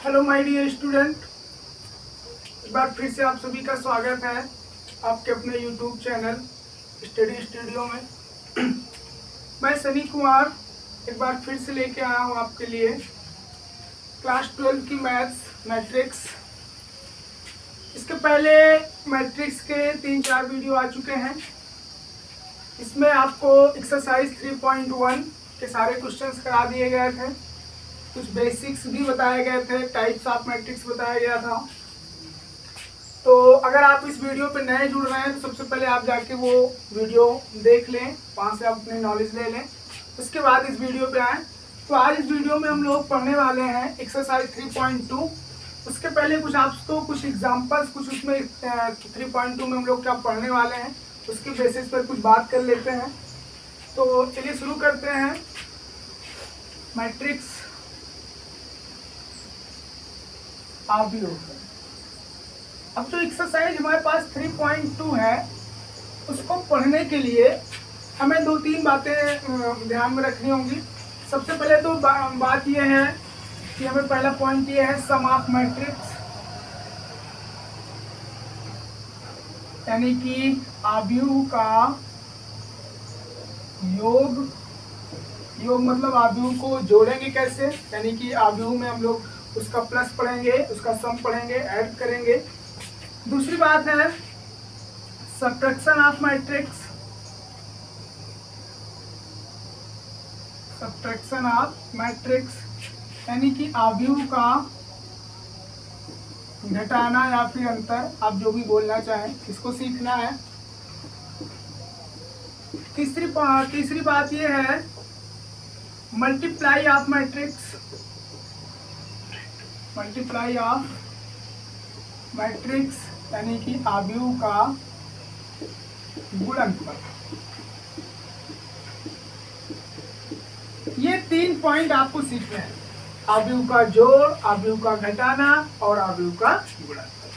Hello my dear student, एक बार फिर से आप सभी का स्वागत है आपके अपने यूट्यूब चैनल स्टडी स्टूडियो में। मैं सनी कुमार एक बार फिर से लेके आया हूँ आपके लिए क्लास 12 की मैथ्स मैट्रिक्स। इसके पहले मैट्रिक्स के 3-4 वीडियो आ चुके हैं। इसमें आपको एक्सरसाइज 3.1 के सारे क्वेश्चंस करा दिए गए थे, कुछ बेसिक्स भी बताए गए थे, टाइप्स ऑफ मैट्रिक्स बताया गया था। तो अगर आप इस वीडियो पे नए जुड़ रहे हैं तो सबसे पहले आप जाके वो वीडियो देख लें, वहाँ से आप अपनी नॉलेज ले लें, उसके बाद इस वीडियो पे आएँ। तो आज इस वीडियो में हम लोग पढ़ने वाले हैं एक्सरसाइज 3.2। उसके पहले कुछ आपको कुछ एग्जाम्पल्स, कुछ उसमें 3.2 में हम लोग क्या पढ़ने वाले हैं उसके बेसिस पर कुछ बात कर लेते हैं। तो चलिए शुरू करते हैं। मैट्रिक्स आव्यूह। अब जो एक्सरसाइज हमारे पास 3.2 है उसको पढ़ने के लिए हमें 2-3 बातें ध्यान में रखनी होंगी। सबसे पहले तो बात यह है कि हमें पहला पॉइंट ये है सम ऑफ मैट्रिक्स, यानी कि आव्यूह का योग। योग मतलब आव्यूह को जोड़ेंगे कैसे, यानी कि आव्यूह में हम लोग उसका प्लस पढ़ेंगे, उसका सम पढ़ेंगे, ऐड करेंगे। दूसरी बात है subtraction of matrix. Subtraction of matrix यानी कि आव्यूह का घटाना या फिर अंतर, आप जो भी बोलना चाहें, इसको सीखना है। तीसरी बात यह है multiply of matrix. Multiply of matrix यानी कि आव्यूह का गुणनफल। ये 3 पॉइंट आपको सीखने हैं, आव्यूह का जोड़, आव्यूह का घटाना और आव्यूह का गुणनफल।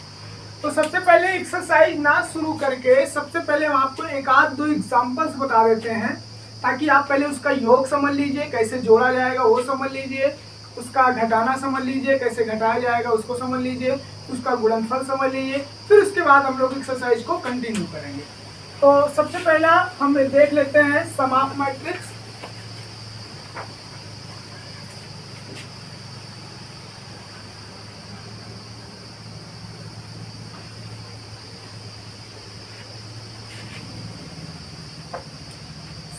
तो सबसे पहले एक्सरसाइज ना शुरू करके सबसे पहले हम आपको 1-2 एग्जांपल्स बता देते हैं, ताकि आप पहले उसका योग समझ लीजिए, कैसे जोड़ा जाएगा वो समझ लीजिए, उसका घटाना समझ लीजिए, कैसे घटाया जाएगा उसको समझ लीजिए, उसका गुणनफल समझ लीजिए, फिर उसके बाद हम लोग एक्सरसाइज को कंटिन्यू करेंगे। तो सबसे पहला हम देख लेते हैं sum of matrix.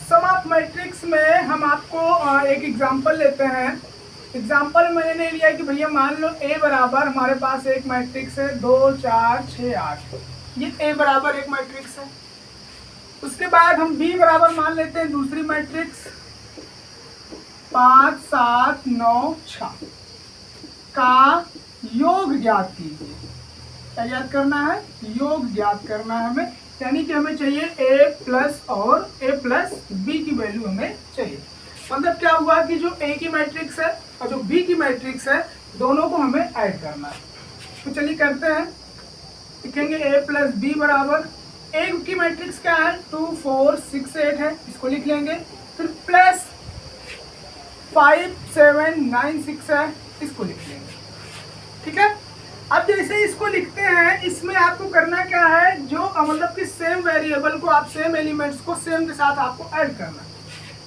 Sum of matrix में हम आपको एक एग्जांपल लेते हैं। एग्जाम्पल मैंने लिया कि भैया मान लो A बराबर हमारे पास एक मैट्रिक्स है 2, 4, 6, 8। ये A बराबर एक मैट्रिक्स है। उसके बाद हम B बराबर मान लेते हैं दूसरी मैट्रिक्स 5, 7, 9, 6 का योग ज्ञात कीजिए। क्या ज्ञात करना है? योग ज्ञात करना है हमें, यानी कि हमें चाहिए A प्लस और A प्लस B की वैल्यू हमें चाहिए। मतलब क्या हुआ कि जो A की मैट्रिक्स है और जो B की मैट्रिक्स है दोनों को हमें ऐड करना है। तो चलिए करते हैं, लिखेंगे A प्लस B बराबर A की मैट्रिक्स क्या है 2, 4, 6, 8 है, इसको लिख लेंगे। फिर प्लस 5, 7, 9, 6 है, इसको लिख लेंगे। ठीक है। अब जैसे इसको लिखते हैं, इसमें आपको करना क्या है, जो मतलब कि सेम वेरिएबल को आप सेम एलिमेंट्स को सेम के साथ आपको ऐड करना है।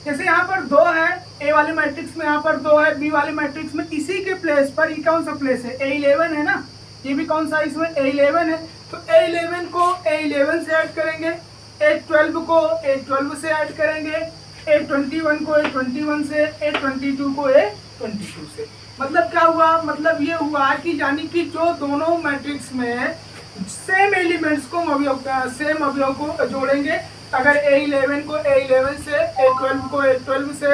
जैसे यहाँ पर 2 है A वाले मैट्रिक्स में, यहाँ पर 2 है B वाले मैट्रिक्स में, इसी के प्लेस पर ये कौन सा प्लेस है A11 है ना, ये भी कौन सा इसमें A11 है। तो A11 को A11 से ऐड करेंगे, A12 को A12 से ऐड करेंगे, A21 को A21 से, A22 को A22 से। मतलब क्या हुआ, मतलब ये हुआ कि यानी कि जो दोनों मैट्रिक्स में सेम एलिमेंट्स को सेम अवयव को जोड़ेंगे, अगर A11 को A11 से, A12 को A12 से,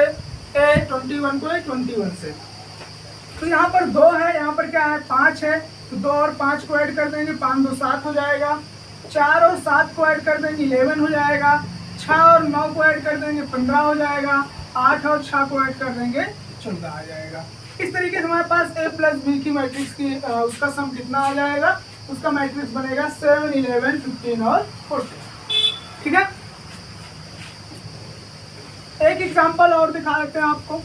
A21 को A21 से। तो यहाँ पर 2 है, यहाँ पर क्या है 5 है, तो 2 और 5 को ऐड कर देंगे, 5, 2, 7 हो जाएगा। 4 और 7 को ऐड कर देंगे 11 हो जाएगा। 6 और 9 को ऐड कर देंगे 15 हो जाएगा। 8 और 6 को ऐड कर देंगे 14 आ जाएगा। इस तरीके से हमारे पास A प्लस B की मैट्रिक्स की उसका सम कितना आ जाएगा, उसका मैट्रिक्स बनेगा 7, 11, 15 और 14। ठीक है। एक एग्जांपल और दिखा देते हैं आपको।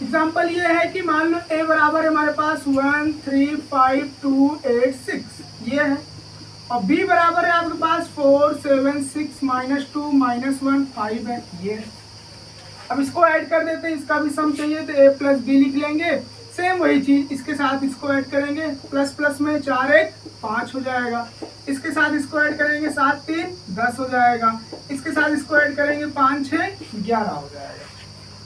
एग्जाम्पल ये है कि मान लो a बराबर है हमारे पास 1 3 5 2 8 6 ये है, और b बराबर है आपके पास 4 7 6 -2 -1 5 है ये है। अब इसको ऐड कर देते हैं, इसका भी सम चाहिए तो a प्लस बी लिख लेंगे। सेम वही चीज इसके साथ इसको ऐड करेंगे, प्लस प्लस में 4 1 5 हो जाएगा, इसके साथ इसको ऐड करेंगे 7 3 10 हो जाएगा, इसके साथ इसको ऐड करेंगे 5 6 11 हो जाएगा।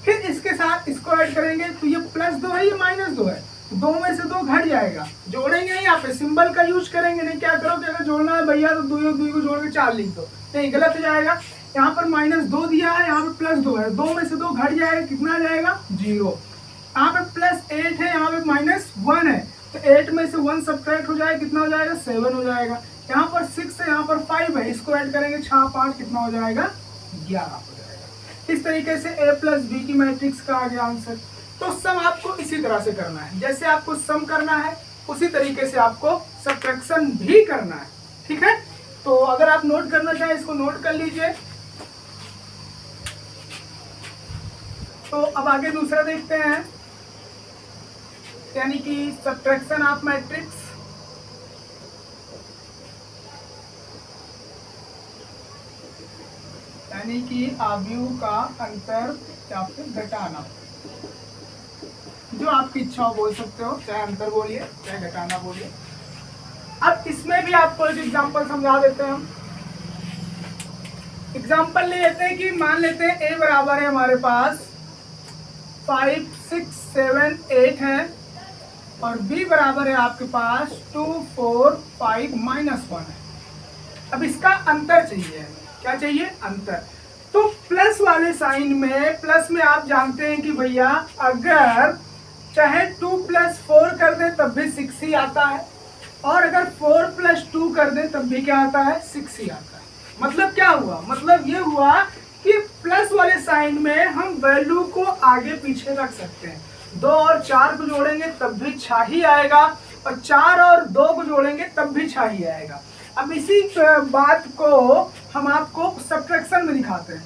फिर इसके साथ इसको ऐड करेंगे तो ये +2 है, ये -2 है, दो में से 2 घट जाएगा, जोड़ेंगे नहीं, यहाँ पे सिंबल का यूज करेंगे नहीं। क्या करोगे अगर जोड़ना है भैया तो 2 को जोड़ के 4 लिख दो, नहीं गलत हो जाएगा। यहाँ पर -2 दिया है, यहाँ पे +2 है, 2 में से 2 घट जाएगा, कितना आ जाएगा 0। यहाँ पे +8 है, यहाँ पे -1 है, तो 8 में से 1 सब्ट्रैक्ट हो जाएगा, कितना हो जाएगा 7 हो जाएगा। यहाँ पर 6 है, यहाँ पर 5 है, इसको ऐड करेंगे 6 5 कितना हो जाएगा 11 हो जाएगा। इस तरीके से a प्लस बी की मैट्रिक्स का आ गया आंसर। तो सम आपको इसी तरह से करना है, जैसे आपको सम करना है उसी तरीके से आपको सब्ट्रैक्शन भी करना है, ठीक है। तो अगर आप नोट करना चाहें इसको नोट कर लीजिए। तो अब आगे दूसरा देखते हैं, यानी कि सब्ट्रैक्शन ऑफ मैट्रिक्स। यानी कि अवयव का अंतर या फिर घटाना, जो आपकी इच्छा हो बोल सकते हो, चाहे अंतर बोलिए चाहे घटाना बोलिए। अब इसमें भी आपको एक एग्जांपल समझा देते हैं हम। एग्जांपल ले लेते हैं कि मान लेते हैं a बराबर है हमारे पास 5 6 7 8 है, और b बराबर है आपके पास 2 4 5 -1 है। अब इसका अंतर चाहिए, क्या चाहिए अंतर। तो प्लस वाले साइन में, प्लस में आप जानते हैं कि भैया अगर चाहे 2 + 4 कर दें तब भी 6 ही आता है, और अगर 4 + 2 कर दें तब भी क्या आता है 6 ही आता है। मतलब क्या हुआ, मतलब ये हुआ कि प्लस वाले साइन में हम वैल्यू को आगे पीछे रख सकते हैं। 2 और 4 को जोड़ेंगे तब भी 6 ही आएगा, और 4 और 2 को जोड़ेंगे तब भी 6 ही आएगा। अब इसी बात को हम आपको सब्ट्रैक्शन में दिखाते हैं।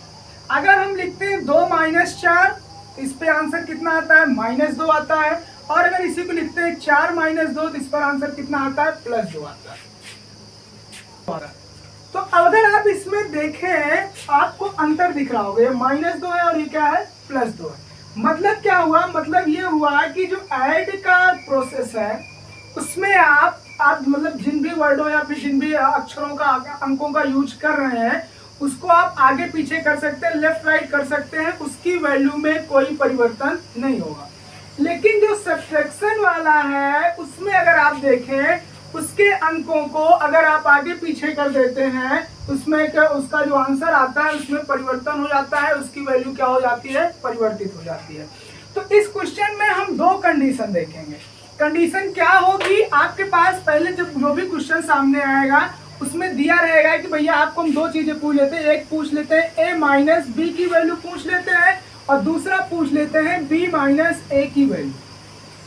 अगर हम लिखते हैं 2 - 4, इस पे आंसर कितना आता है -2 आता है, और अगर इसी को लिखते हैं 4 - 2 तो इस पर आंसर कितना आता है +2 आता है। तो अगर आप इसमें देखें आपको अंतर दिख रहा होगा, -2 है और ये क्या है +2 है। मतलब क्या हुआ, मतलब ये हुआ कि जो ऐड का प्रोसेस है उसमें आप मतलब जिन भी वर्डों या फिर जिन भी अक्षरों का अंकों का यूज कर रहे हैं उसको आप आगे पीछे कर सकते हैं, लेफ्ट राइट कर सकते हैं, उसकी वैल्यू में कोई परिवर्तन नहीं होगा। लेकिन जो सब्ट्रैक्शन वाला है उसमें अगर आप देखें उसके अंकों को अगर आप आगे पीछे कर देते हैं उसमें क्या उसका जो आंसर आता है उसमें परिवर्तन हो जाता है, उसकी वैल्यू क्या हो जाती है परिवर्तित हो जाती है। तो इस क्वेश्चन में हम 2 कंडीशन देखेंगे। कंडीशन क्या होगी, आपके पास पहले जब जो भी क्वेश्चन सामने आएगा उसमें दिया रहेगा कि भैया आपको हम 2 चीजें पूछ लेते हैं, एक पूछ लेते हैं a - b की वैल्यू पूछ लेते हैं, और दूसरा पूछ लेते हैं b - a की वैल्यू।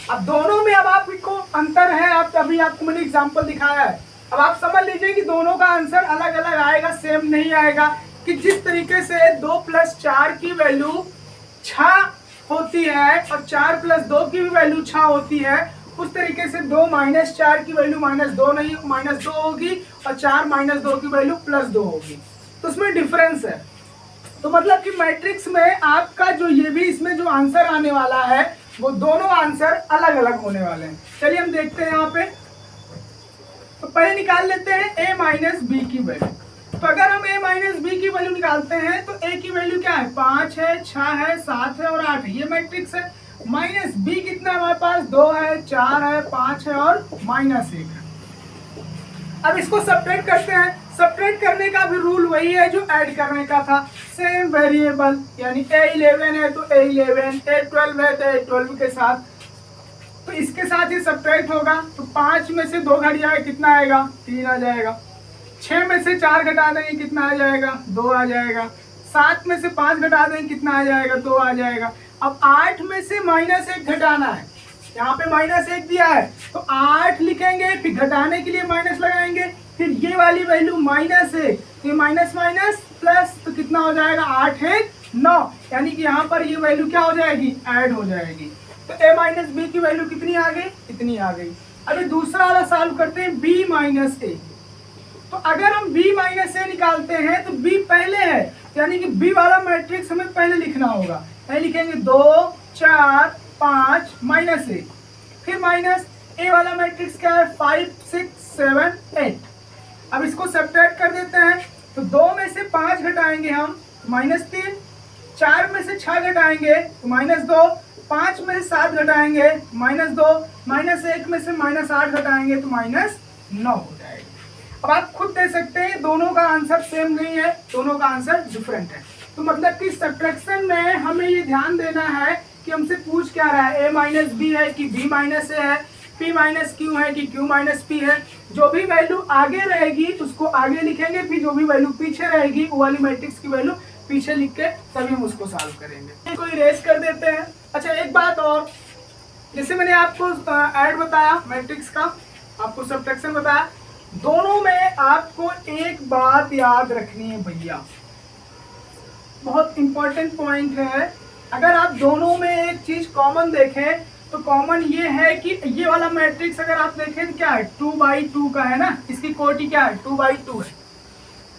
अब दोनों में अब आपको अंतर है, आप अभी आपको मैंने एग्जांपल दिखाया है। अब आप समझ लीजिए कि दोनों का आंसर अलग अलग आएगा, सेम नहीं आएगा। कि जिस तरीके से 2 + 4 की वैल्यू 6 होती है और 4 + 2 की भी वैल्यू 6 होती है, उस तरीके से 2 - 4 की वैल्यू -2 नहीं -2 होगी, और 4 - 2 की वैल्यू +2 होगी। तो उसमें डिफरेंस है। तो मतलब कि मैट्रिक्स में आपका जो ये भी इसमें जो आंसर आने वाला है वो दोनों आंसर अलग अलग होने वाले हैं। चलिए हम देखते हैं यहाँ पे। तो पहले निकाल लेते हैं a - b की वैल्यू। तो अगर हम a - b की वैल्यू निकालते हैं तो a की वैल्यू क्या है 5 है 6 है 7 है और 8 है, ये मैट्रिक्स है। -b कितना है हमारे पास 2 है 4 है 5 है और -1 है। अब इसको सब्ट्रैक्ट करते हैं। सब्ट्रैक्ट करने का भी रूल वही है जो ऐड करने का था, सेम वेरिएबल, यानी a11 है तो a11, a12 है तो a12 के साथ, तो इसके साथ ही सब्ट्रैक्ट होगा। तो 5 में से 2 घट जाएगा, कितना आएगा 3 आ जाएगा। 6 में से 4 घटा देंगे, कितना आ जाएगा 2 आ जाएगा। 7 में से 5 घटा देंगे, कितना आ जाएगा 2 आ जाएगा। अब 8 में से -1 घटाना है, यहाँ पे -1 दिया है तो 8 लिखेंगे, फिर घटाने के लिए माइनस लगाएंगे, फिर ये वाली वैल्यू -1, ये माइनस माइनस प्लस, तो कितना हो जाएगा 8 है 9, यानी कि यहाँ पर ये वैल्यू क्या हो जाएगी, ऐड हो जाएगी। तो a माइनस बी की वैल्यू कितनी आ गई, इतनी आ गई। अभी दूसरा वाला सॉल्व करते हैं, b माइनस ए। तो अगर हम b माइनस ए निकालते हैं तो b पहले है, यानी कि b वाला मैट्रिक्स हमें पहले लिखना होगा। पहले लिखेंगे 2 4 5 माइनस ए, फिर माइनस ए वाला मैट्रिक्स क्या है 5 6 7 8। अब इसको सब्ट्रैक्ट कर देते हैं, तो 2 में से 5 घटाएंगे हम -3, 4 में से 6 घटाएंगे तो -2, 5 में से 7 घटाएंगे -2, -1 में से -8 घटाएंगे तो -9 हो जाएगा। अब आप खुद दे सकते हैं दोनों का आंसर सेम नहीं है, दोनों का आंसर डिफरेंट है। तो मतलब कि सब्ट्रैक्शन में हमें ये ध्यान देना है कि हमसे पूछ क्या रहा है, a माइनस बी है कि b माइनस ए है, p माइनस क्यू है कि q माइनस p है। जो भी वैल्यू आगे रहेगी उसको आगे लिखेंगे, फिर जो भी वैल्यू पीछे रहेगी वो वाली मैट्रिक्स की वैल्यू पीछे लिख के तभी हम उसको सॉल्व करेंगे। इसको इरेज कर देते हैं। अच्छा एक बात और, जैसे मैंने आपको ऐड बताया मैट्रिक्स का, आपको सब्ट्रैक्शन बताया, दोनों में आपको एक बात याद रखनी है भैया, बहुत इंपॉर्टेंट पॉइंट है। अगर आप दोनों में एक चीज कॉमन देखें तो कॉमन ये है कि ये वाला मैट्रिक्स अगर आप देखें तो क्या है 2/2 का है ना, इसकी कोटि क्या है 2/2 है,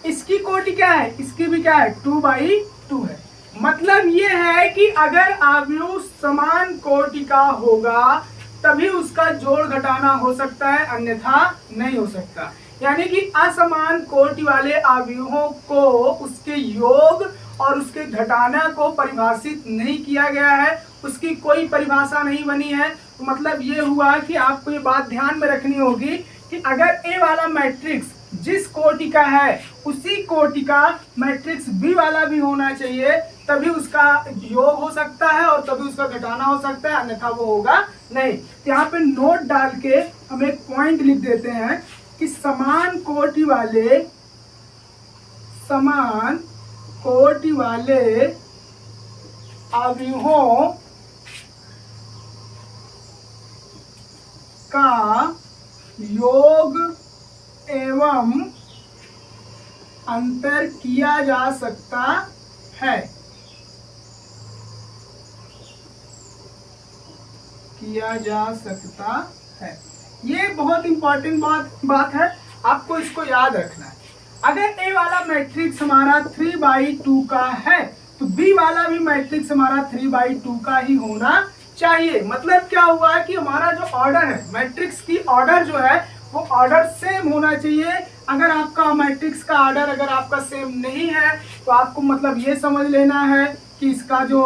इसकी कोटि क्या है, इसकी भी क्या है 2/2 है। मतलब ये है कि अगर अवयव समान कोटि का होगा तभी उसका जोड़ घटाना हो सकता है, अन्यथा नहीं हो सकता। यानी कि असमान कोटि वाले अवयवों को उसके योग और उसके घटाना को परिभाषित नहीं किया गया है, उसकी कोई परिभाषा नहीं बनी है। तो मतलब ये हुआ कि आपको ये बात ध्यान में रखनी होगी कि अगर ए वाला मैट्रिक्स जिस कोटि का है उसी कोटि का मैट्रिक्स बी वाला भी होना चाहिए, तभी उसका योग हो सकता है और तभी उसका घटाना हो सकता है, अन्यथा वो होगा नहीं। तो यहाँ पे नोट डाल के हम एक पॉइंट लिख देते हैं कि समान कोटि वाले अवयवों का योग एवं अंतर किया जा सकता है, किया जा सकता है। ये बहुत इंपॉर्टेंट बात है, आपको इसको याद रखना है। अगर ए वाला मैट्रिक्स हमारा 3/2 का है तो बी वाला भी मैट्रिक्स हमारा 3/2 का ही होना चाहिए। मतलब क्या हुआ कि हमारा जो ऑर्डर है मैट्रिक्स की ऑर्डर जो है वो ऑर्डर सेम होना चाहिए। अगर आपका मैट्रिक्स का ऑर्डर अगर आपका सेम नहीं है तो आपको मतलब ये समझ लेना है कि इसका जो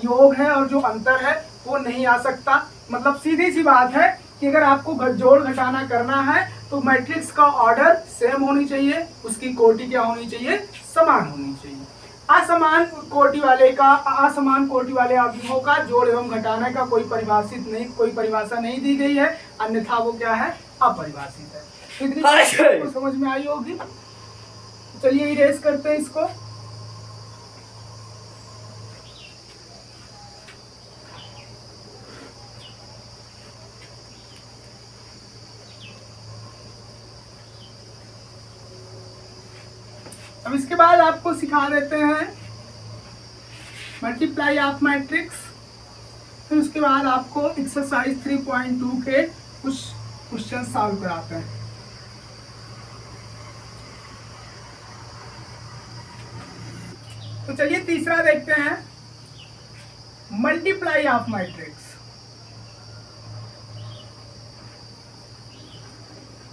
योग है और जो अंतर है वो नहीं आ सकता। मतलब सीधी सी बात है कि अगर आपको जोड़ घटाना करना है तो मैट्रिक्स का ऑर्डर सेम होनी चाहिए, उसकी कोटि क्या होनी चाहिए, समान होनी चाहिए। असमान कोटि वाले अवयवों का जोड़ एवं घटाने का कोई परिभाषा नहीं दी गई है, अन्यथा वो क्या है, अपरिभाषित है। इतनी बात समझ में आई होगी। चलिए इरेज करते हैं इसको। अब इसके बाद आपको सिखा देते हैं मल्टीप्लाई ऑफ मैट्रिक्स, फिर उसके बाद आपको एक्सरसाइज 3.2 के कुछ क्वेश्चन सॉल्व कराते हैं। तो चलिए तीसरा देखते हैं, multiply of matrix.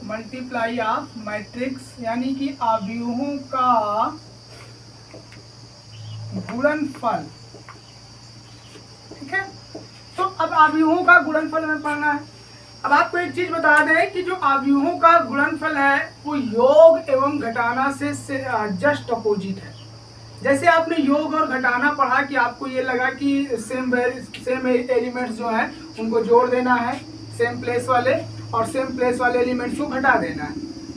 Multiply of matrix यानी कि अवयवों का गुणनफल। ठीक है, तो अब अवयवों का गुणनफल हमें पढ़ना है। अब आपको एक चीज बता दें कि जो अवयवों का गुणनफल है वो योग एवं घटाना से जस्ट अपोजिट है। जैसे आपने योग और घटाना पढ़ा कि आपको ये लगा कि सेम एलिमेंट्स जो हैं उनको जोड़ देना है सेम प्लेस वाले, और सेम प्लेस वाले एलिमेंट्स को घटा देना है।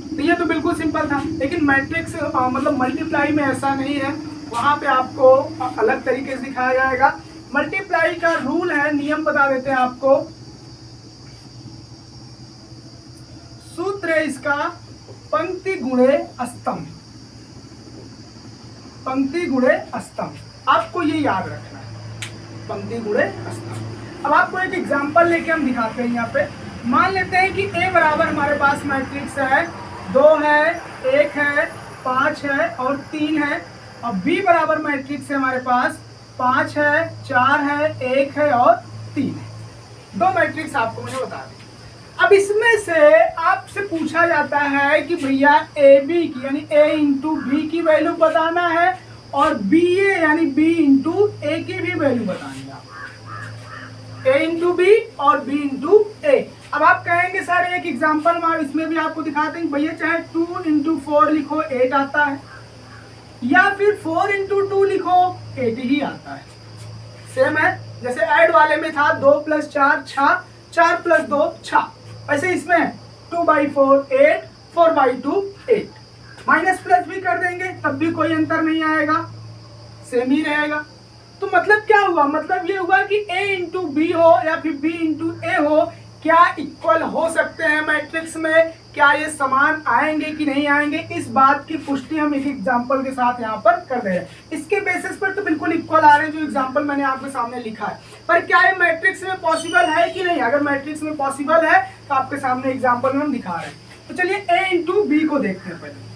तो ये तो बिल्कुल सिंपल था। लेकिन मैट्रिक्स मतलब मल्टीप्लाई में ऐसा नहीं है, वहाँ पे आपको अलग तरीके से दिखाया जाएगा। मल्टीप्लाई का रूल है, नियम बता देते हैं आपको। सूत्र है इसका पंक्ति गुणे स्तंभ, पंक्ति गुणे स्तंभ। आपको ये याद रखना है, पंक्ति गुणे स्तंभ। अब आपको एक एग्जांपल लेके हम दिखाते हैं। यहाँ पे मान लेते हैं कि A बराबर हमारे पास मैट्रिक्स है 2 है, 1 है, 5 है और 3 है। और B बराबर मैट्रिक्स है हमारे पास 5 है, 4 है, 1 है और 3 है। दो मैट्रिक्स आपको मैंने बता दी। अब इसमें से आपसे पूछा जाता है कि भैया ए बी की यानी A इंटू बी की वैल्यू बताना है और बी ए यानी B इंटू ए की भी वैल्यू बतानी है। A इंटू बी और B इंटू ए। अब आप कहेंगे सर एक एग्जांपल में इसमें भी आपको दिखाते हैं भैया चाहे 2 इंटू 4 लिखो 8 आता है या फिर 4 इंटू 2 लिखो 8 ही आता है। सेम है जैसे ऐड वाले में था 2 प्लस 4 6, 4 प्लस 2 6। ऐसे इसमें 2 बाई 4 8, 4 बाई 2 8। माइनस प्लस भी कर देंगे तब भी कोई अंतर नहीं आएगा, सेम ही रहेगा। तो मतलब क्या हुआ, मतलब ये हुआ कि A इंटू बी हो या फिर B इंटू ए हो, क्या इक्वल हो सकते हैं मैट्रिक्स में, क्या ये समान आएंगे कि नहीं आएंगे, इस बात की पुष्टि हम एक एग्जांपल के साथ यहाँ पर कर रहे हैं। इसके बेसिस पर तो बिल्कुल इक्वल आ रहे हैं जो एग्जांपल मैंने आपके सामने लिखा है, पर क्या ये मैट्रिक्स में पॉसिबल है कि नहीं। अगर मैट्रिक्स में पॉसिबल है तो आपके सामने एग्जाम्पल में हम दिखा रहे हैं। तो चलिए A इंटू बी को देखते हैं पहले।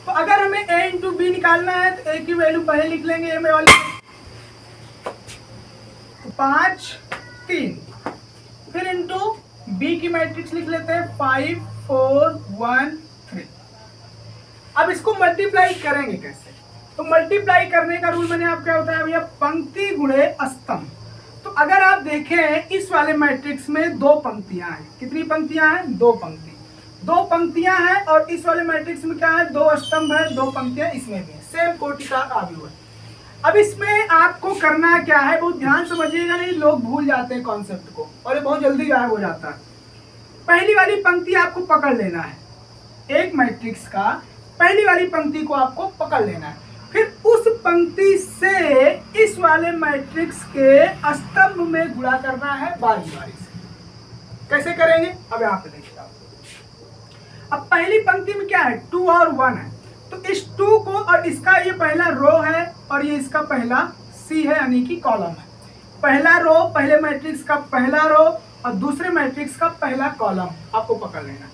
तो अगर हमें A इंटू बी निकालना है तो A की वैल्यू पहले लिख लेंगे, A में वाली 5 3, फिर इंटू बी की मैट्रिक्स लिख लेते हैं 5 4 1 3। अब इसको मल्टीप्लाई करेंगे कैसे, तो मल्टीप्लाई करने का रूल मैंने आपको क्या बताया भैया, पंक्ति गुणे स्तंभ। तो अगर आप देखें इस वाले मैट्रिक्स में 2 पंक्तियां हैं, कितनी पंक्तियां हैं, 2 पंक्तियां हैं और इस वाले मैट्रिक्स में क्या है, 2 स्तंभ है, 2 पंक्तियां इसमें भी है, सेम कोटि का आव्यूह है। अब इसमें आपको करना क्या है, बहुत ध्यान समझिएगा, नहीं लोग भूल जाते हैं कॉन्सेप्ट को और ये बहुत जल्दी गायब हो जाता है। पहली वाली पंक्ति आपको पकड़ लेना है, एक मैट्रिक्स का पहली वाली पंक्ति को आपको पकड़ लेना है, फिर उस पंक्ति से इस वाले मैट्रिक्स के स्तंभ में गुणा करना है बारी बारी से। कैसे करेंगे, अब यहाँ पे देखिए। अब पहली पंक्ति में क्या है, 2 और 1 है, तो इस 2 को और इसका ये पहला रो है और ये इसका पहला सी है यानी कि कॉलम है। पहला रो पहले मैट्रिक्स का पहला रो और दूसरे मैट्रिक्स का पहला कॉलम आपको पकड़ लेना।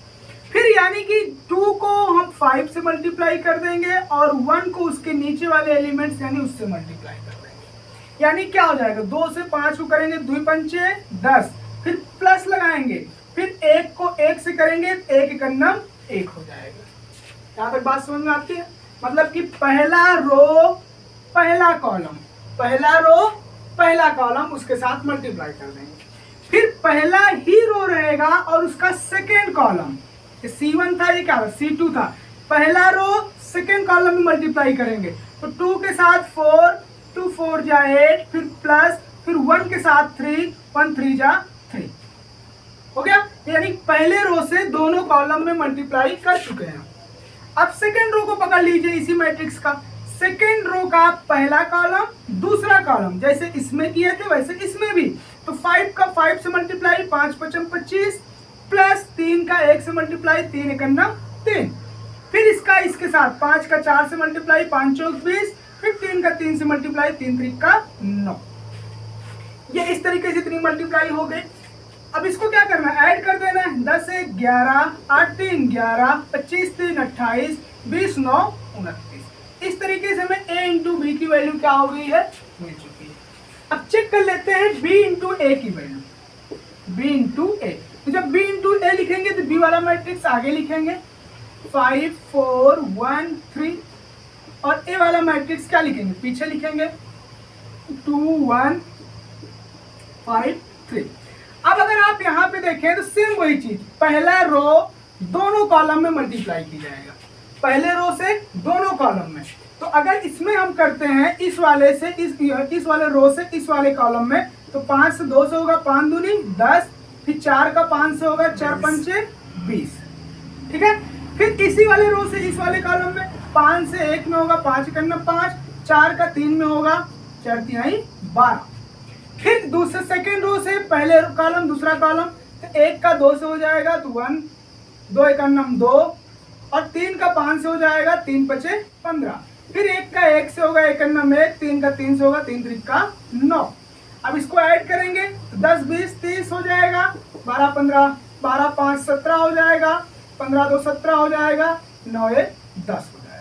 फिर यानी कि 2 को हम 5 से मल्टीप्लाई कर देंगे और 1 को उसके नीचे वाले एलिमेंट्स यानी उससे मल्टीप्लाई कर देंगे। यानी क्या हो जाएगा, 2 से 5 को करेंगे 2 पंचे 10, फिर प्लस लगाएंगे, फिर 1 को 1 से करेंगे 1 एकन्नम 1 हो जाएगा। यहाँ तक बात समझ में आती है, मतलब कि पहला रो पहला कॉलम, पहला रो पहला कॉलम उसके साथ मल्टीप्लाई कर देंगे। फिर पहला ही रो रहेगा और उसका सेकेंड कॉलम, C1 था, ये क्या था, C2 था, पहला रो सेकेंड कॉलम में मल्टीप्लाई करेंगे। तो 2 के साथ 4, 2 4 जा 8, फिर प्लस, फिर 1 के साथ 3, 1 3 जा 3 हो गया। यानी पहले रो से दोनों कॉलम में मल्टीप्लाई कर चुके हैं। अब सेकेंड रो को पकड़ लीजिए, इसी मैट्रिक्स का सेकेंड रो का पहला कॉलम दूसरा कॉलम, जैसे इसमें किए थे वैसे इसमें भी। तो 5 का 5 से मल्टीप्लाई 5 5 25, प्लस 3 का 1 से मल्टीप्लाई 3 एकन्नम 3, फिर इसका इसके साथ 5 का 4 से मल्टीप्लाई 5 चौक 20, फिर 3 का 3 से मल्टीप्लाई 3 3 का 9। ये इस तरीके से 3 मल्टीप्लाई हो गए। अब इसको क्या करना है, ऐड कर देना है, 10 1 11, 8 3 11, 25 3 28, 20 9 29। इस तरीके से हमें A इंटू बी की वैल्यू क्या हो गई है, मिल चुकी है। अब चेक कर लेते हैं B इंटू ए की वैल्यू, B इंटू ए। तो जब B इंटू ए लिखेंगे तो B वाला मैट्रिक्स आगे लिखेंगे 5 4 1 3 और A वाला मैट्रिक्स क्या लिखेंगे, पीछे लिखेंगे 2 1 5 3। अब अगर आप यहाँ पे देखें तो सेम वही चीज, पहला रो दोनों कॉलम में मल्टीप्लाई की जाएगा, पहले रो से दोनों कॉलम में। तो अगर इसमें हम करते हैं इस वाले से इस वाले रो से इस वाले कॉलम में, तो 5 से 2 से होगा 5 दूनी 10, फिर 4 का 5 से होगा 4 पंचे 20, ठीक है। फिर इसी वाले रो से इस वाले कॉलम में 5 से 1 में होगा 5 एकन्नम 5, 4 का 3 में होगा 4 3 12। फिर दूसरे सेकेंड रो से पहले कॉलम दूसरा कॉलम, तो 1 का 2 से हो जाएगा तो 1, 2 एकन्नम 2 और 3 का 5 से हो जाएगा 3 पचे 15। फिर 1 का 1 से होगा 1 में 1, 3 का 3 से होगा 3 3 का 9। अब इसको ऐड करेंगे तो 10 20 30 हो जाएगा, 12 15 12 5 17 हो जाएगा, 15 2 17 हो जाएगा, 9 1 10 हो जाएगा।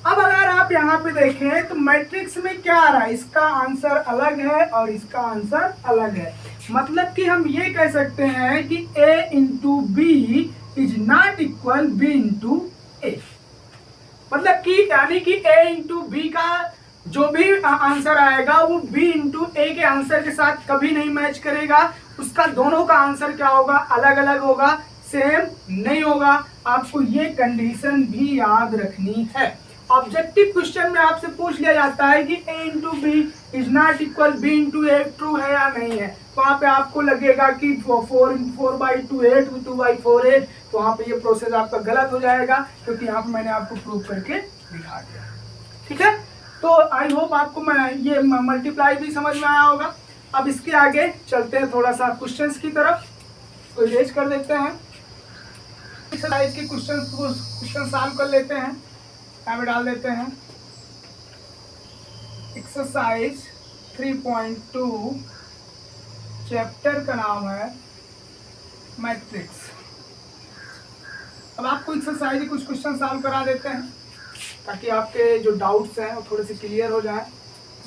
अब अगर आप यहाँ पे देखें तो मैट्रिक्स में क्या आ रहा है, इसका आंसर अलग है और इसका आंसर अलग है। मतलब कि हम ये कह सकते हैं कि a into B is not equal b into A. मतलब कि यानी कि a इंटू बी का जो भी आंसर आएगा वो b इंटू ए के आंसर के साथ कभी नहीं मैच करेगा। उसका दोनों का आंसर क्या होगा, अलग अलग होगा, सेम नहीं होगा। आपको ये कंडीशन भी याद रखनी है। ऑब्जेक्टिव क्वेश्चन में आपसे पूछ लिया जाता है कि a into B is not equal b into A, true है या नहीं है। तो वहाँ पे आपको लगेगा कि 4/2 8, 2/4 8, तो वहाँ पे ये प्रोसेस आपका गलत हो जाएगा, क्योंकि यहाँ पे मैंने आपको प्रूव करके दिखा दिया। ठीक है, तो आई होप आपको मैं ये मल्टीप्लाई भी समझ में आया होगा। अब इसके आगे चलते हैं थोड़ा सा क्वेश्चंस की तरफ, तो इरेज कर देते हैं एक्सरसाइज के क्वेश्चन सॉल्व कर लेते हैं। यहाँ पे डाल देते हैं एक्सरसाइज 3.2, चैप्टर का नाम है मैट्रिक्स। अब आपको एक्सरसाइज के कुछ क्वेश्चन सॉल्व करा देते हैं ताकि आपके जो डाउट्स हैं वो थोड़े से क्लियर हो जाए।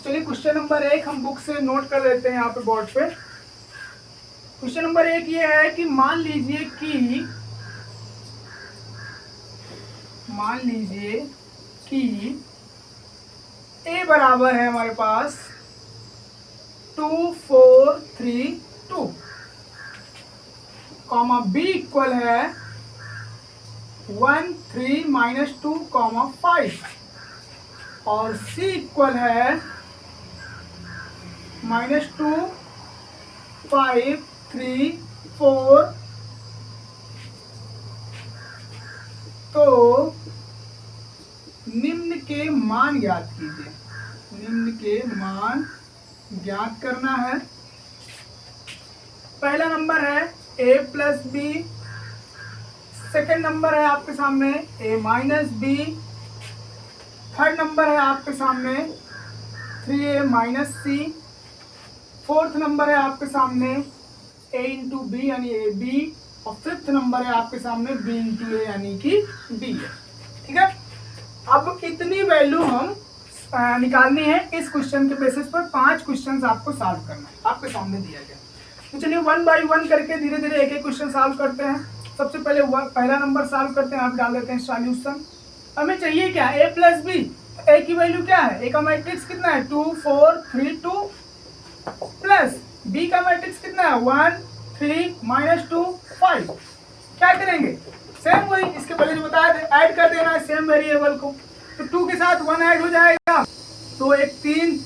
चलिए क्वेश्चन नंबर 1 हम बुक से नोट कर लेते हैं यहाँ पे बोर्ड पे। क्वेश्चन नंबर 1 ये है कि मान लीजिए कि a बराबर है हमारे पास 2 4 3 2, कॉमा b इक्वल है 1 3 -2, 5, और c इक्वल है -2 5 3 4। तो निम्न के मान ज्ञात कीजिए। निम्न के मान ज्ञात करना है। पहला नंबर है a प्लस बी, सेकेंड नंबर है आपके सामने a माइनस बी, थर्ड नंबर है आपके सामने 3a माइनस सी, फोर्थ नंबर है आपके सामने a इंटू बी यानी ए बी, और फिफ्थ नंबर है आपके सामने b इंटू ए यानी कि b है। ठीक है, अब इतनी वैल्यू हम निकालनी है। इस क्वेश्चन के बेसिस पर 5 क्वेश्चन आपको सॉल्व करना है, आपके सामने दिया गया। तो चलिए 1 बाय 1 करके धीरे धीरे एक एक क्वेश्चन सॉल्व करते हैं। सबसे पहले पहला नंबर सॉल्व करते हैं। आप डाल देते हैं सॉल्यूशन। हमें चाहिए क्या, a प्लस बी। ए की वैल्यू क्या है, ए का मैट्रिक्स कितना है 2 4 3 2, प्लस बी का मैट्रिक्स कितना है 1 3 -2 5। क्या करेंगे, सेम वही इसके पहले जो बताया था, ऐड कर देना है सेम वेरिएबल को। तो 2 के साथ 1 ऐड हो जाएगा, तो 1 3,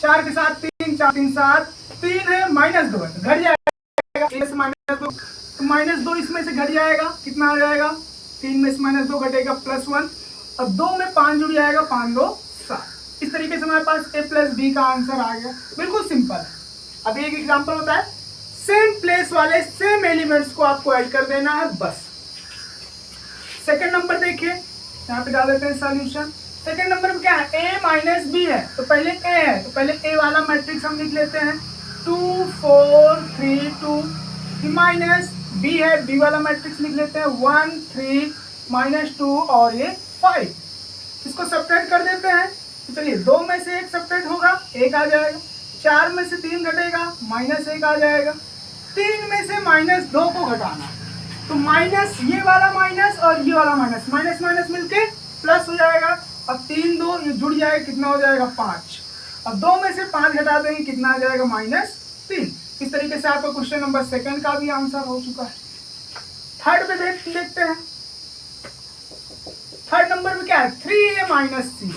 4 के साथ 3 4 3 7, 3 है -2 है, घट जाएगा, -2 तो -2 इसमें से घट जाएगा, कितना आ जाएगा, 3 में से -2 घटेगा +1, और 2 में 5 जुड़ जाएगा, 5 2 7। इस तरीके से हमारे पास a प्लस बी का आंसर आ गया। बिल्कुल सिंपल है। अभी एक एग्जाम्पल होता है, सेम प्लेस वाले सेम एलिमेंट्स को आपको ऐड कर देना है बस। सेकंड नंबर देखिए, यहाँ पे डाल देते हैं सॉल्यूशन। सेकंड नंबर में क्या है, a माइनस बी है, तो पहले a है, तो पहले a वाला मैट्रिक्स हम लिख लेते हैं 2 4 3 2, माइनस b है, b वाला मैट्रिक्स लिख लेते हैं 1 3 -2 और ये 5। इसको सब्ट्रैक्ट कर देते हैं। तो चलिए 2 में से 1 सब्ट्रैक्ट होगा, 1 आ जाएगा, 4 में से 3 घटेगा, -1 आ जाएगा, 3 में से -2 को घटाना, तो माइनस ये वाला माइनस और ये वाला माइनस, माइनस माइनस मिलके प्लस हो जाएगा, और 3 2 ये जुड़ जाएगा, कितना हो जाएगा 5, और 2 में से 5 घटा देंगे, कितना आ जाएगा -3। इस तरीके से आपका क्वेश्चन नंबर सेकंड का भी आंसर हो चुका है। थर्ड पे देखते हैं। थर्ड नंबर में क्या है, 3a माइनस सी।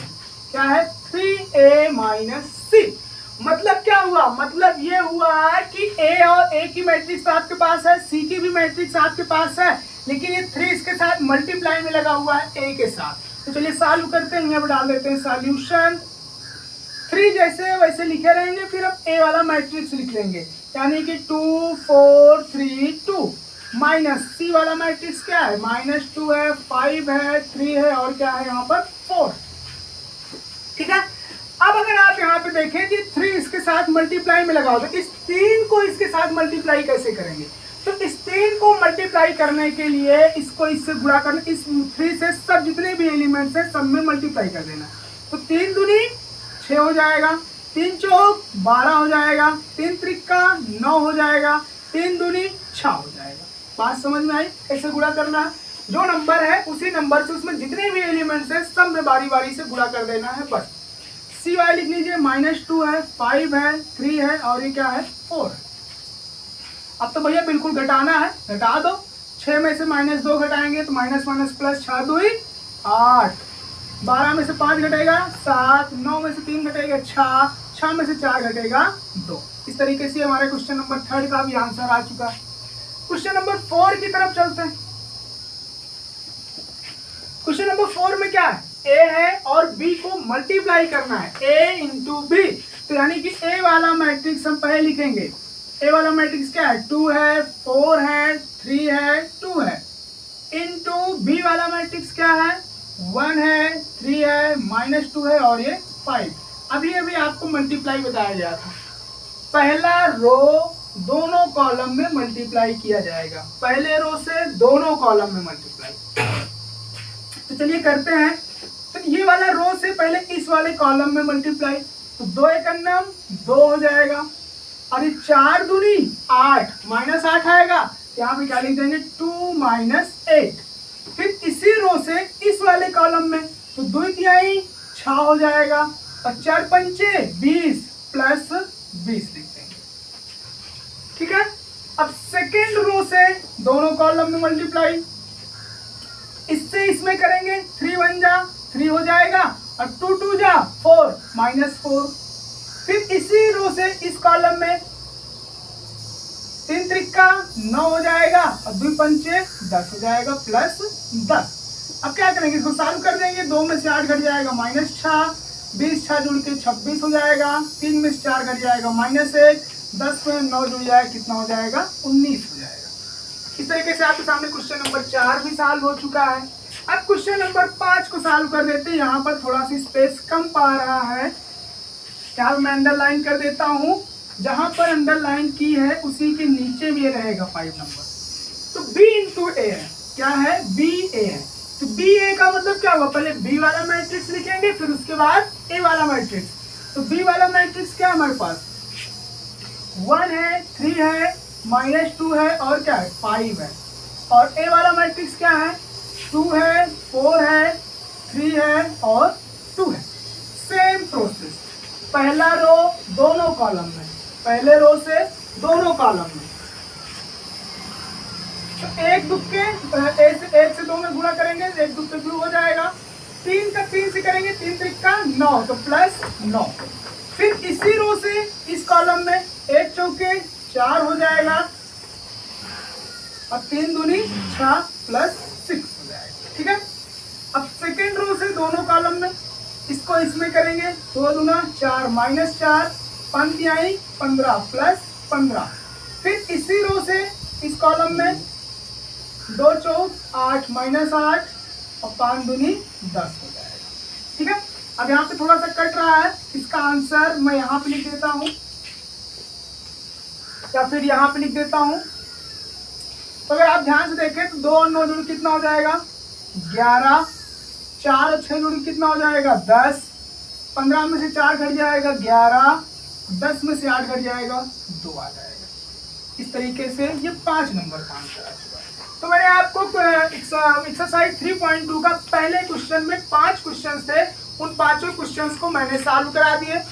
क्या है, 3a माइनस सी। मतलब क्या हुआ, मतलब ये हुआ है कि a और a की मैट्रिक्स आपके पास है, c की भी मैट्रिक्स आपके पास है, लेकिन ये 3 इसके साथ मल्टीप्लाई में लगा हुआ है a के साथ। तो चलिए सॉल्व करते हैं, यहाँ पर डाल देते हैं सॉल्यूशन। 3 जैसे वैसे लिखे रहेंगे, फिर हम a वाला मैट्रिक्स लिख लेंगे, यानी कि 2 4 3 2, माइनस c वाला मैट्रिक्स क्या है, -2 है, 5 है, 3 है, और क्या है यहाँ पर 4। ठीक है, अब अगर आप यहाँ पे देखें कि 3 इसके साथ मल्टीप्लाई में लगाओ तो इस 3 को इसके साथ मल्टीप्लाई कैसे करेंगे? तो इस 3 को मल्टीप्लाई करने के लिए इसको इससे गुणा करना, इस 3 से सब जितने भी एलिमेंट्स हैं सब में मल्टीप्लाई कर देना। तो 3 दूनी 6 हो जाएगा, 3 चौक 12 हो जाएगा, 3 त्रिक्का 9 हो जाएगा, 3 दूनी 6 हो जाएगा। बात समझ में आई? कैसे गुणा करना है? जो नंबर है उसी नंबर से उसमें जितने भी एलिमेंट्स हैं सब में बारी बारी से गुणा कर देना है बस। सी वाई लिख लीजिए, -2 है, 5 है, 3 है और ये क्या है 4 है। अब तो भैया बिल्कुल घटाना है, घटा दो। 6 में से -2 घटाएंगे तो माइनस माइनस प्लस 6 2 8, 12 में से 5 घटेगा 7, 9 में से 3 घटेगा 6, 6 में से 4 घटेगा 2। इस तरीके से हमारे क्वेश्चन नंबर 3 का भी आंसर आ चुका है। क्वेश्चन नंबर 4 की तरफ चलते हैं। क्वेश्चन नंबर 4 में क्या है? ए है और बी को मल्टीप्लाई करना है, ए इंटू बी। तो यानी कि ए वाला मैट्रिक्स हम पहले लिखेंगे। ए वाला मैट्रिक्स क्या है? 2 है, 4 है, 3 है, 2 है। इंटू बी वाला मैट्रिक्स क्या है? 1 है, 3 है, -2 है और ये 5। अभी अभी आपको मल्टीप्लाई बताया गया था। पहला रो दोनों कॉलम में मल्टीप्लाई किया जाएगा, पहले रो से दोनों कॉलम में मल्टीप्लाई। तो चलिए करते हैं। तो ये वाला रो से पहले इस वाले कॉलम में मल्टीप्लाई, तो 2 एकन्नम 2 हो जाएगा और ये 4 दूनी 8, -8 आएगा, यहाँ पे क्या लिख देंगे 2 - 8। फिर इसी रो से इस वाले कॉलम में तो 2 तिहाई 6 हो जाएगा और 4 पंचे 20 प्लस 20 लिख देंगे। ठीक है, अब सेकेंड रो से दोनों कॉलम में मल्टीप्लाई, इससे इसमें करेंगे 3 1 जा 3 हो जाएगा और 2 2 जा 4 -4। फिर इसी रो से इस कॉलम में 3 त्रिक्का 9 हो जाएगा और 2 पंचे 10 हो जाएगा प्लस 10। अब क्या करेंगे? इसको सॉल्व कर देंगे। 2 में से 8 घट जाएगा -6, 20 6 जुड़ के 26 हो जाएगा, 3 में से 4 घट जाएगा -1, 10 में 9 जुड़ जाएगा कितना हो जाएगा 19 हो जाएगा। इस तरीके से आपके सामने क्वेश्चन नंबर 4 भी सॉल्व हो चुका है। अब क्वेश्चन नंबर 5 को सॉल्व कर देते हैं। यहाँ पर थोड़ा सी स्पेस कम पा रहा है, क्या मैं अंडरलाइन कर देता हूँ। जहाँ पर अंडरलाइन की है उसी के नीचे भी रहेगा 5 नंबर। तो B इंटू ए है, क्या है बी ए है। तो बी ए का मतलब क्या हुआ? पहले बी वाला मैट्रिक्स लिखेंगे फिर उसके बाद ए वाला मैट्रिक्स। तो बी वाला मैट्रिक्स क्या है हमारे पास? 1 है, 3 है, -2 है और क्या है 5 है। और ए वाला मैट्रिक्स क्या है? 2 है, 4 है, 3 है और 2 है। सेम प्रोसेस, पहला रो दोनों कॉलम में, पहले रो से दोनों कॉलम में। तो एक दुक्के एक से 2 में गुणा करेंगे, एक दुक्के 2 हो जाएगा। 3 का 3 से करेंगे, 3 त्रिक्का 9 तो प्लस 9। फिर इसी रो से इस कॉलम में 1 चौके 4 हो जाएगा और 3 दूनी 6 प्लस 6 हो जाएगा। ठीक है, अब सेकेंड रो से दोनों कॉलम में इसको इसमें करेंगे, 2 दूना 4 -4, 5 तिहाई 15 प्लस 15। फिर इसी रो से इस कॉलम में 2 चौक 8 -8 और 5 दूनी 10 हो जाएगा। ठीक है, अब यहाँ पे थोड़ा सा कट रहा है, इसका आंसर मैं यहाँ पे लिख देता हूँ या फिर यहाँ पे लिख देता हूँ। तो अगर आप ध्यान से देखें तो 2 और 9 जुड़ कितना हो जाएगा 11, 4 और 6 जुड़ कितना हो जाएगा 10, 15 में से 4 घट जाएगा 11, 10 में से 8 घट जाएगा 2 आ जाएगा। इस तरीके से ये 5 नंबर का आंसर आ चुका है। तो मैंने आपको एक्सरसाइज 3.2 का पहले क्वेश्चन में 5 क्वेश्चन थे, उन 5 क्वेश्चंस को मैंने सॉल्व करा दिए।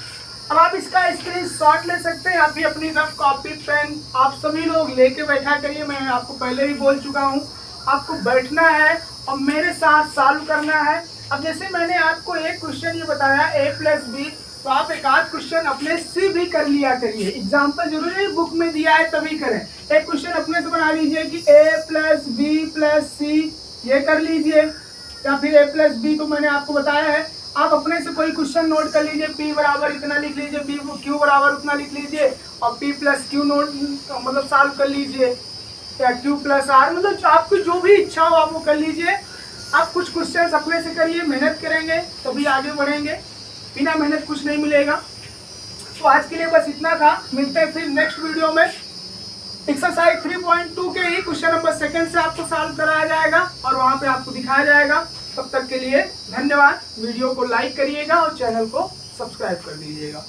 अब आप इसका स्क्रीनशॉट ले सकते हैं, आप भी अपनी रफ कॉपी पेन आप सभी लोग लेके बैठा करिए। मैं आपको पहले भी बोल चुका हूँ, आपको बैठना है और मेरे साथ सॉल्व करना है। अब जैसे मैंने आपको एक क्वेश्चन ये बताया a+b, तो आप एक आध क्वेश्चन अपने से भी कर लिया करिए। एग्जाम्पल जरूरी है बुक में दिया है तभी करें। एक क्वेश्चन अपने से बना लीजिए कि a+b+c, ये कर लीजिए, या फिर a+b तो मैंने आपको बताया है। आप अपने से कोई क्वेश्चन नोट कर लीजिए, p बराबर इतना लिख लीजिए, q बराबर उतना लिख लीजिए और p+q नोट मतलब सॉल्व कर लीजिए, या q+r, मतलब आपको जो भी इच्छा हो आप वो कर लीजिए। आप कुछ क्वेश्चंस अपने से करिए, मेहनत करेंगे तभी आगे बढ़ेंगे, बिना मेहनत कुछ नहीं मिलेगा। तो आज के लिए बस इतना था, मिलते हैं फिर नेक्स्ट वीडियो में। एक्सरसाइज 3.2 के ही क्वेश्चन नंबर 2 से आपको सॉल्व कराया जाएगा और वहां पे आपको दिखाया जाएगा। तब तक के लिए धन्यवाद। वीडियो को लाइक करिएगा और चैनल को सब्सक्राइब कर दीजिएगा।